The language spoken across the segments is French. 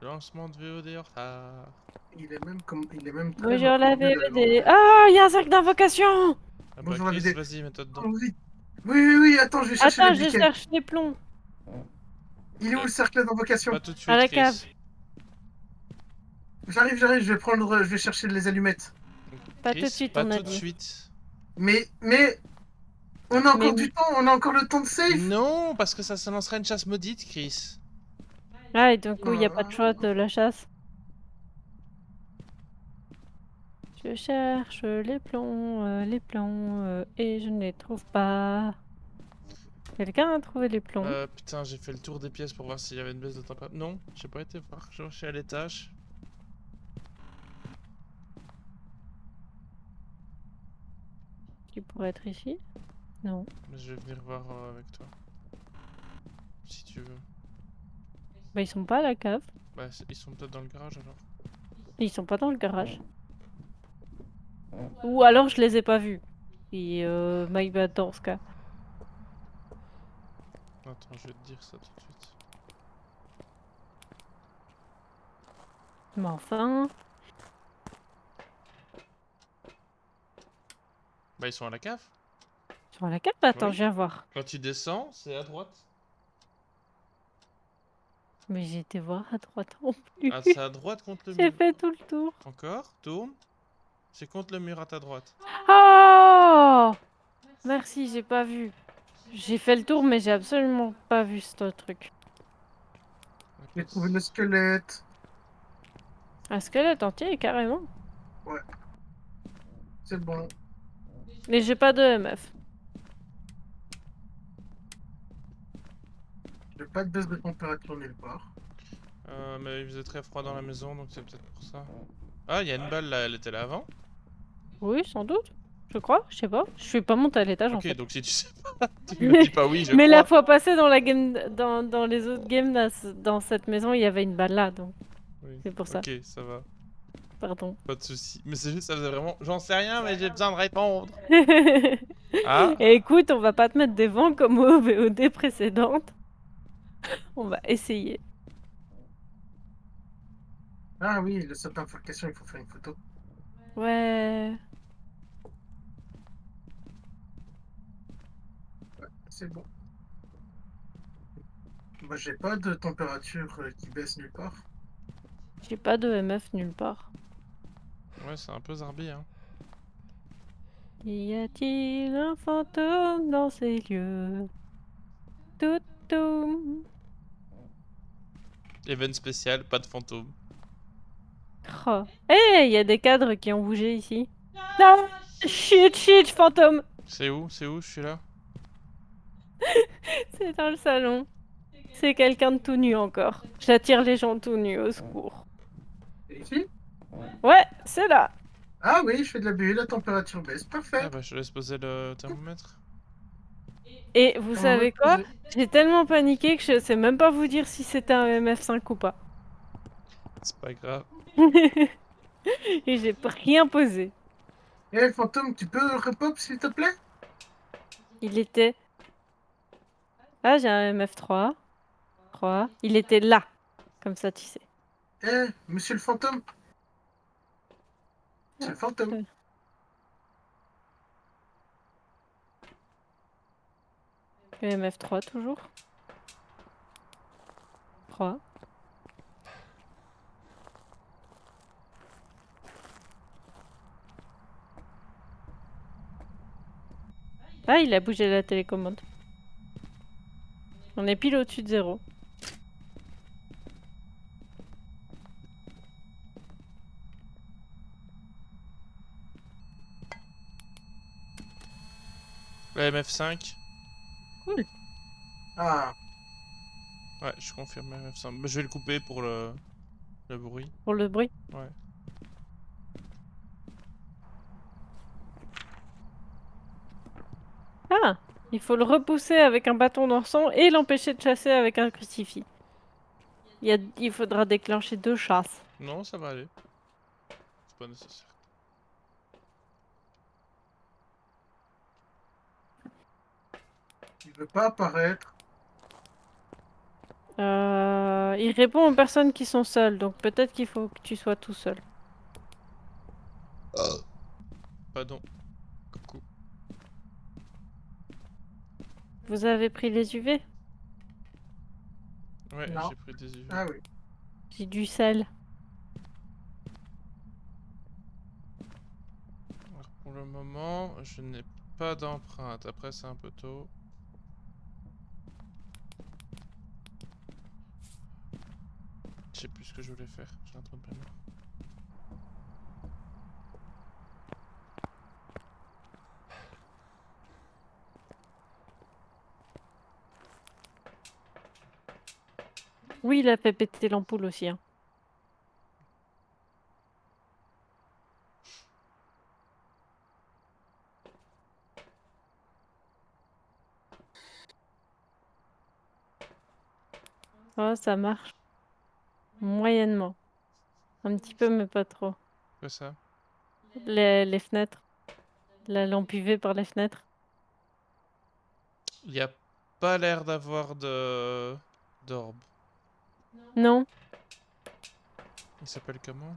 Lancement de VOD en retard. Il est même très Bonjour la mauvais le VED. Ah, il y a un sac d'invocation. Ah bah Bonjour la Chris, VD. vas-y, mets-toi dedans. Oh, oui. Oui, attends, je vais chercher les Attends, je briquets. cherche les plombs. Il est où le cercle d'invocation? Pas tout de À suite, la cave. Chris. J'arrive, je vais chercher les allumettes. Pas tout de Chris, suite, pas on a tout de dit. suite. Mais, on a Mais encore du temps, on a encore le temps de save. Non, parce que ça lancera une chasse maudite, Chris. ah, et du coup, il n'y a pas de choix Ah, de la chasse. Je cherche les plombs, et je ne les trouve pas. Quelqu'un a trouvé les plombs? Putain, j'ai fait le tour des pièces pour voir s'il y avait une baisse de température. Non, j'ai pas été voir. Je suis à l'étage. Qui pourrait être ici? Non. Mais je vais venir voir avec toi. Si tu veux. Bah, ils sont pas à la cave. Bah, ils sont peut-être dans le garage alors. Ils sont pas dans le garage. Ou alors je les ai pas vus. Et my bad dans ce cas. Attends, je vais te dire ça tout de suite. Mais enfin. Bah, ils sont à la cave. Sur la cave? Attends, Oui. je viens voir. Quand tu descends, c'est à droite. Mais j'ai été voir à droite non plus. Ah, c'est à droite contre le J'ai mur. fait tout le tour. Encore, tourne. C'est contre le mur à ta droite. Oh! Merci, j'ai pas vu. J'ai fait le tour, mais j'ai absolument pas vu ce truc. j'ai trouvé le squelette. Un squelette entier, carrément. Ouais, c'est bon. Mais j'ai pas de MF. J'ai pas de baisse de température nulle part. Mais il faisait très froid dans la maison, donc c'est peut-être pour ça. Ah, il y a une balle là, elle était là avant. Oui, sans doute. Je crois, je sais pas. Je suis pas montée à l'étage en Ok, fait. donc si tu sais pas, tu me dis pas oui, je Mais la crois. fois passée dans la game, dans les autres games dans cette maison, il y avait une balle là, donc Oui, c'est pour ça. ok, ça va. Pardon. Pas de soucis. Mais c'est juste, ça faisait vraiment. J'en sais rien, mais j'ai besoin de répondre. Ah, Et écoute, on va pas te mettre des vents comme aux VOD précédentes. On va essayer. Ah oui, le sac d'invocation, il faut faire une photo. Ouais. C'est bon. Moi, j'ai pas de température qui baisse nulle part. J'ai pas de MF nulle part. ouais, c'est un peu zarbi, hein. Y a-t-il un fantôme dans ces lieux? Toutoum. Event spécial, pas de fantôme. Oh. Eh, y a des cadres qui ont bougé ici. Non! Shit, fantôme! C'est où? C'est où? Je suis là. C'est dans le salon. C'est quelqu'un de tout nu encore. J'attire les gens tout nus au secours. Et ici? Ouais, c'est là. Ah oui, je fais de la bulle, la température baisse. Parfait. Ah bah, je laisse poser le thermomètre. Et vous On va savez quoi? poser. J'ai tellement paniqué que je sais même pas vous dire si c'était un MF5 ou pas. C'est pas grave. Et j'ai rien posé. Eh, fantôme, tu peux repop, s'il te plaît? Il était... Ah, j'ai un MF3. 3. Il était là. Comme ça, tu sais. Eh, monsieur le fantôme? C'est le fantôme. Le MF3 toujours. 3. Ah, il a bougé la télécommande. On est pile au-dessus de 0. La MF5. Cool. Ah, Ouais, je confirme MF5. Mais je vais le couper pour le bruit. Pour le bruit. Ouais. Ah! Il faut le repousser avec un bâton d'encens et l'empêcher de chasser avec un crucifix. Il faudra déclencher 2 chasses. Non, ça va aller. C'est pas nécessaire. il veut pas apparaître. Il répond aux personnes qui sont seules, donc peut-être qu'il faut que tu sois tout seul. Pardon. Coucou. Vous avez pris les UV? Ouais, Non. j'ai pris des UV. Ah oui. J'ai du sel. Alors, pour le moment, je n'ai pas d'empreinte. Après, c'est un peu tôt. Je sais plus ce que je voulais faire. J'ai un trou de mémoire. Oui, il a fait péter l'ampoule aussi. Hein. Oh, ça marche. Moyennement. Un petit peu, mais pas trop. Quoi ça? Les fenêtres. La lampe UV par les fenêtres. Il n'y a pas l'air d'avoir d'orbe. Non. Il s'appelle comment?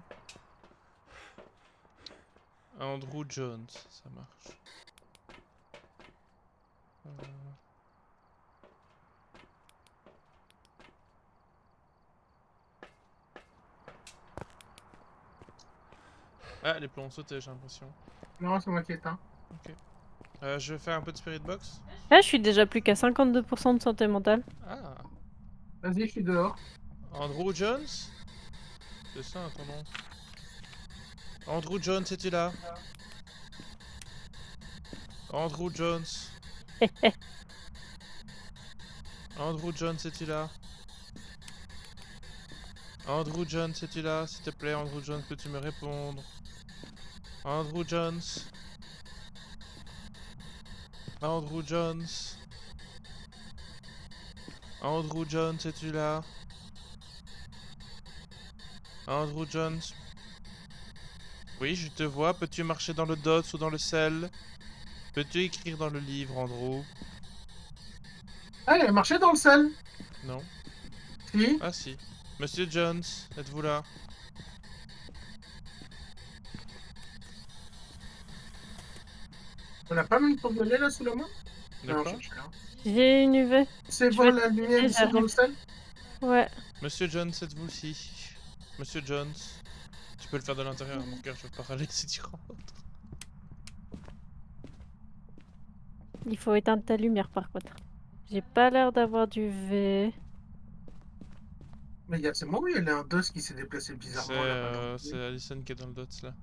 Andrew Jones, ça marche. Ah, les plombs ont sauté, j'ai l'impression. Non, c'est moi qui éteins. Ok. Je vais faire un peu de spirit box. Là, je suis déjà plus qu'à 52% de santé mentale. Ah, Vas-y, je suis dehors. Andrew Jones? C'est ça ton nom. Andrew Jones, es-tu là? Andrew Jones. Andrew Jones, es-tu là? Andrew Jones, es-tu là? S'il te plaît, Andrew Jones, peux-tu me répondre? Andrew Jones. Andrew Jones. Andrew Jones, es-tu là? Andrew Jones. Oui, je te vois. Peux-tu marcher dans le dots ou dans le sel? Peux-tu écrire dans le livre, Andrew? Ah, il a marché dans le sel. Non. Si. Ah si. Monsieur Jones, êtes-vous là? On n'a pas mis une violet là sous la main? De Non, quoi? je cherche rien. J'ai une UV. C'est Je voir vais la lumière te ici dans j'arrive. le sel? Ouais. Monsieur Jones, êtes-vous ici? Monsieur Jones. Tu peux le faire de l'intérieur, mon cœur, je veux pas râler si tu rentres. Il faut éteindre ta lumière par contre. J'ai pas l'air d'avoir du V. Mais c'est moi ou il y a un dos qui s'est déplacé bizarrement là-bas? C'est Alison qui est dans le dots là.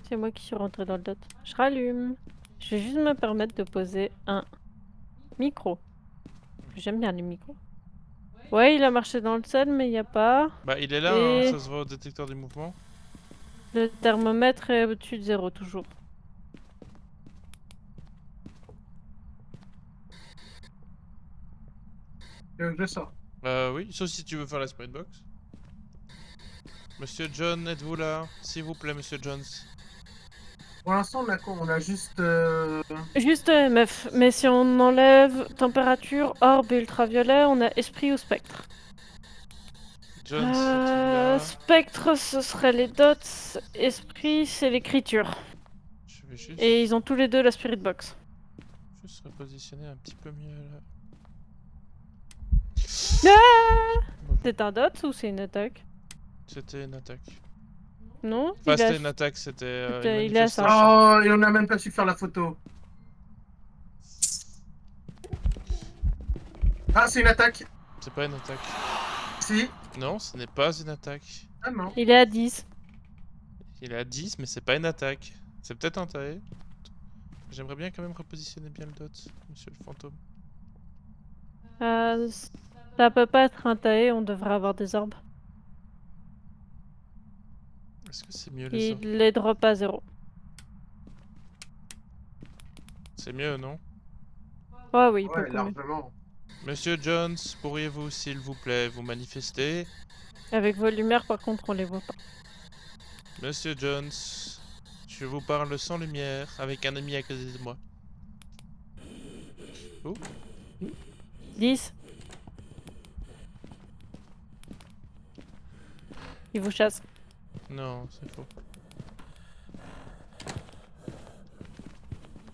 C'est moi qui suis rentrée dans le dot. Je rallume. Je vais juste me permettre de poser un micro. J'aime bien les micros. Ouais, il a marché dans le sel, mais il n'y a pas. Bah il est là, hein, Et ça se voit au détecteur du mouvement. le thermomètre est au-dessus de 0 toujours. Je sors. Oui, sauf si tu veux faire la spirit box. Monsieur John, êtes-vous là? S'il vous plaît, Monsieur Jones. Pour l'instant, on a quoi? On a juste. Juste EMF, mais si on enlève température, orbe et ultraviolet, on a esprit ou spectre. Jones, es-tu là? Spectre, ce serait les dots. Esprit, c'est l'écriture. Je vais juste... Et ils ont tous les deux la spirit box. Juste repositionner un petit peu mieux là. C'est un dot ou c'est une attaque? C'était une attaque. Non, Enfin, il a... c'était une attaque, c'était une il est à ça. manifestation. Oh, et on a même pas su faire la photo. Ah, c'est une attaque. C'est pas une attaque. Si. Non, ce n'est pas une attaque. Ah non. Il est à 10. Il est à 10, mais c'est pas une attaque. C'est peut-être un taillé. J'aimerais bien quand même repositionner bien le dot, monsieur le fantôme. Ça peut pas être un taillé, on devrait avoir des orbes. Est-ce que c'est mieux les Il orbes? les drop à 0. C'est mieux, non? Ouais, oui, Ouais, beaucoup mieux. largement. Monsieur Jones, pourriez-vous, s'il vous plaît, vous manifester? Avec vos lumières, par contre, on les voit pas. Monsieur Jones, je vous parle sans lumière, avec un ami à côté de moi. 10. Il vous chasse. Non, c'est faux.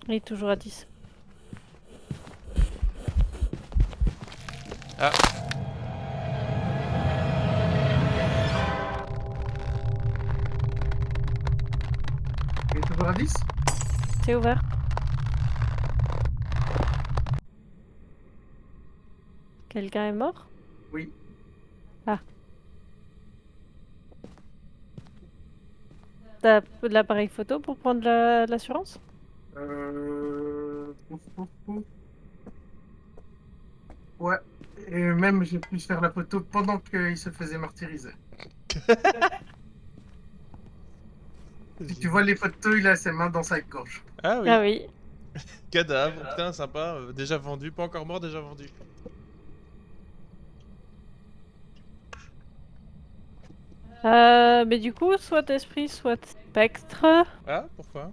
Il est toujours à 10. Ah. Il est toujours à 10. C'est ouvert. Quelqu'un est mort? Oui. T'as l'appareil photo pour prendre l'assurance? Pouf, pouf, pouf. Ouais. Et même, j'ai pu faire la photo pendant qu'il se faisait martyriser. Si tu vois les photos, il a ses mains dans sa gorge. Ah oui. Ah oui. Cadavre, putain, sympa. Déjà vendu, pas encore mort, déjà vendu. Mais du coup, soit esprit, soit spectre. Ah, pourquoi?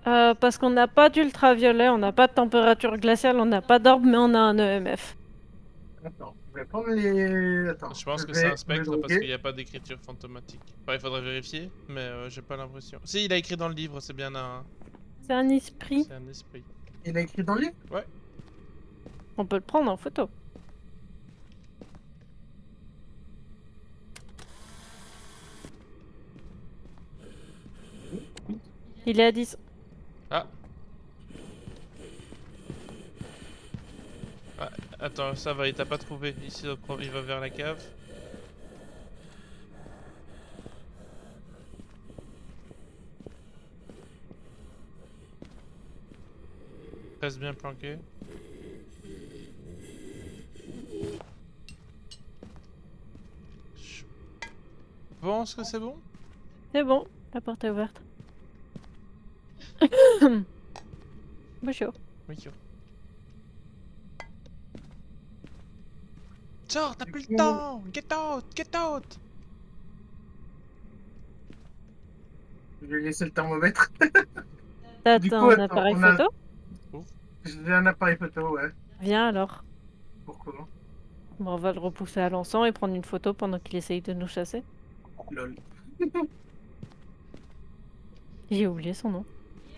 Parce qu'on n'a pas d'ultraviolet, on n'a pas de température glaciale, on n'a pas d'orbe, mais on a un EMF. Attends, je vais prendre les... Attends, Je pense je que c'est vais un spectre me parce qu'il droguer. n'y a pas d'écriture fantomatique. Enfin, il faudrait vérifier, mais j'ai pas l'impression. Si, il a écrit dans le livre, c'est bien un... C'est un esprit. C'est un esprit. Il a écrit dans le livre. Ouais. On peut le prendre en photo. Il est à 10. Ah. Ah, attends, ça va, il t'a pas trouvé. Ici, il va vers la cave. Reste bien planqué. Je pense que c'est bon. C'est bon, la porte est ouverte. Bonjour. Oui. Sors, t'as Du plus le coup- temps. Get out, get out. Je vais laisser le thermomètre. T'as Du coup, un attends, appareil on a... photo? J'ai un appareil photo, ouais. Viens alors. Pourquoi? Bon, on va le repousser à l'encens et prendre une photo pendant qu'il essaye de nous chasser. Lol. J'ai oublié son nom.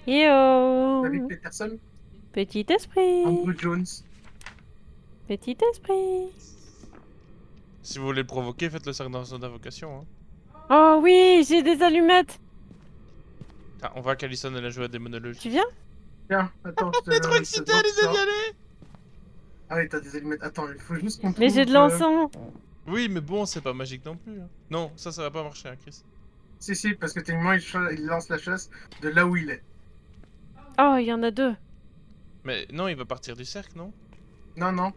David Yo! Peterson, Petit esprit! Andrew Jones. Petit esprit! Si vous voulez le provoquer, faites le cercle d'invocation. Hein. Oh oui, j'ai des allumettes! Ah, on voit qu'Alison elle a joué à des monologues. Tu viens? Tiens, attends, je te... T'es trop je te excité à drop l'idée ça. d'y aller. Ah oui, t'as des allumettes. Attends, il faut juste qu'on Mais trouve... j'ai de l'encens! Oui, mais bon, c'est pas magique non plus. Hein. Non, ça va pas marcher, hein, Chris. Si, parce que techniquement, il lance la chasse de là où il est. Oh, il y en a deux! Mais non, il va partir du cercle, non? Non, non.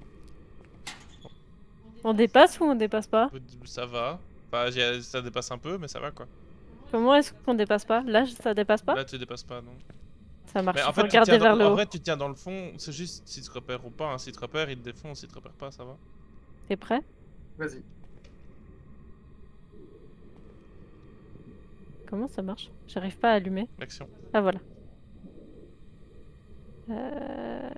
On dépasse ou on dépasse pas? Ça va. Enfin, ça dépasse un peu, mais ça va quoi. Comment est-ce qu'on dépasse pas? Là, ça dépasse pas? Là, tu dépasses pas, non. Ça marche, Mais en il faut fait, regarder vers le en haut. vrai, tu tiens dans le fond. C'est juste si tu te repères ou pas. Hein. Si tu te repères, il te défonce. Si tu te repères pas, ça va. T'es prêt? Vas-y. Comment ça marche? J'arrive pas à allumer. L'action. Ah voilà. Euh...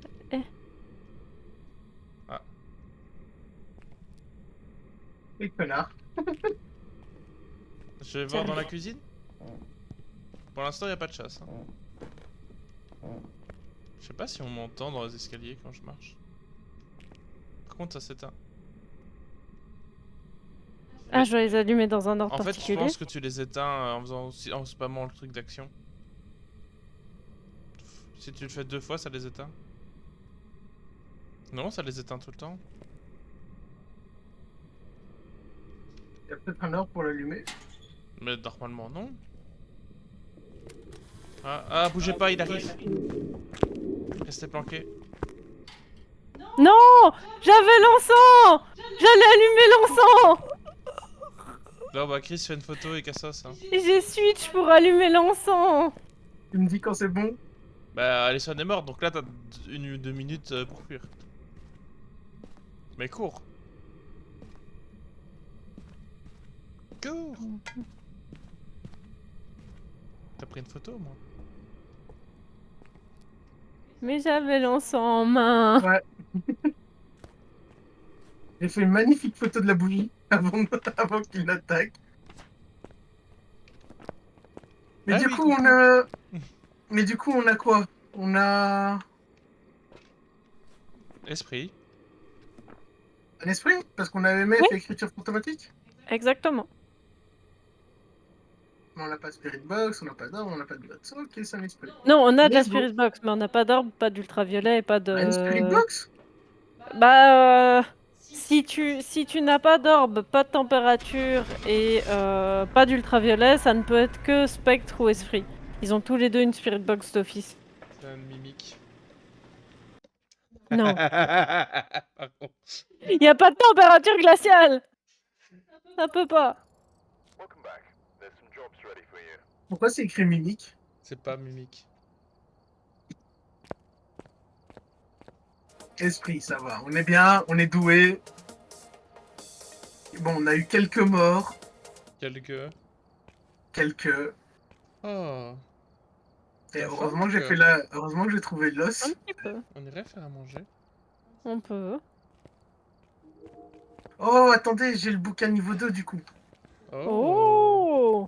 Et connard. Je vais voir dans la cuisine. Pour l'instant, il a pas de chasse. Hein. Je sais pas si on m'entend dans les escaliers quand je marche. Par contre, ça s'éteint. Ah, je dois les allumer dans un ordre En fait, je particulier. pense que tu les éteins en faisant aussi, en spammant le truc d'action. Si tu le fais 2 fois, ça les éteint. Non, ça les éteint tout le temps. Il y a peut-être un ordre pour l'allumer. Mais normalement, non. Ah, bougez pas, il arrive. Restez planqué. Non! J'avais l'encens! J'allais allumer l'encens! Là, bah, Chris fait une photo et Cassos. Hein. J'ai switch pour allumer l'encens! Tu me dis quand c'est bon. Bah, Alison est morte, donc là, t'as 1 ou 2 minutes pour fuir. Mais cours. Cours. T'as pris une photo, moi? Mais j'avais l'encens en main. Ouais. J'ai fait une magnifique photo de la bougie avant qu'il l'attaque. Mais Ah du oui, coup, coucou. on a... Mais du coup, on a quoi? On a... Esprit. Un esprit? Parce qu'on avait MF Oui. et écriture automatique? Exactement. Mais on n'a pas de spirit box, on n'a pas d'arme, on n'a pas de box. Ok, c'est un esprit. Non, on a de la Let's go. Spirit Box, mais on n'a pas d'orbe, pas d'ultraviolet et pas Bah, une spirit de... box? Bah, si tu n'as pas d'orbe, pas de température et pas d'ultraviolet, ça ne peut être que spectre ou esprit. Ils ont tous les deux une Spirit Box d'office. C'est un mimique. Non. Pardon. Il n'y a pas de température glaciale! Ça peut pas. Pourquoi c'est écrit mimique? C'est pas mimique. Esprit, ça va. On est bien, on est doué. Bon, on a eu quelques morts. Quelques. Quelques. Oh. Et T'as faim, heureusement que j'ai Kika? fait la... Heureusement que j'ai trouvé Un l'os. petit peu. On irait faire à manger. On peut. Oh, attendez, j'ai le bouquin niveau 2 du coup. Oh. Oh!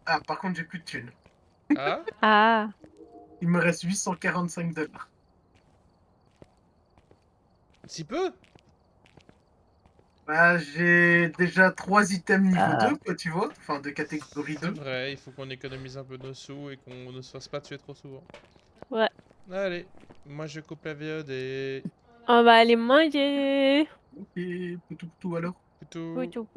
Ah, par contre, j'ai plus de thunes. Ah. Ah! Il me reste 845 $. Si peu. Bah, j'ai déjà 3 items niveau Ah. 2, quoi, tu vois. Enfin, de catégorie C'est 2. vrai, il faut qu'on économise un peu nos sous et qu'on ne se fasse pas tuer trop souvent. Ouais. Allez, moi je coupe la viande et... On va aller manger! Et tout alors. Plutôt... Poutou, poutou.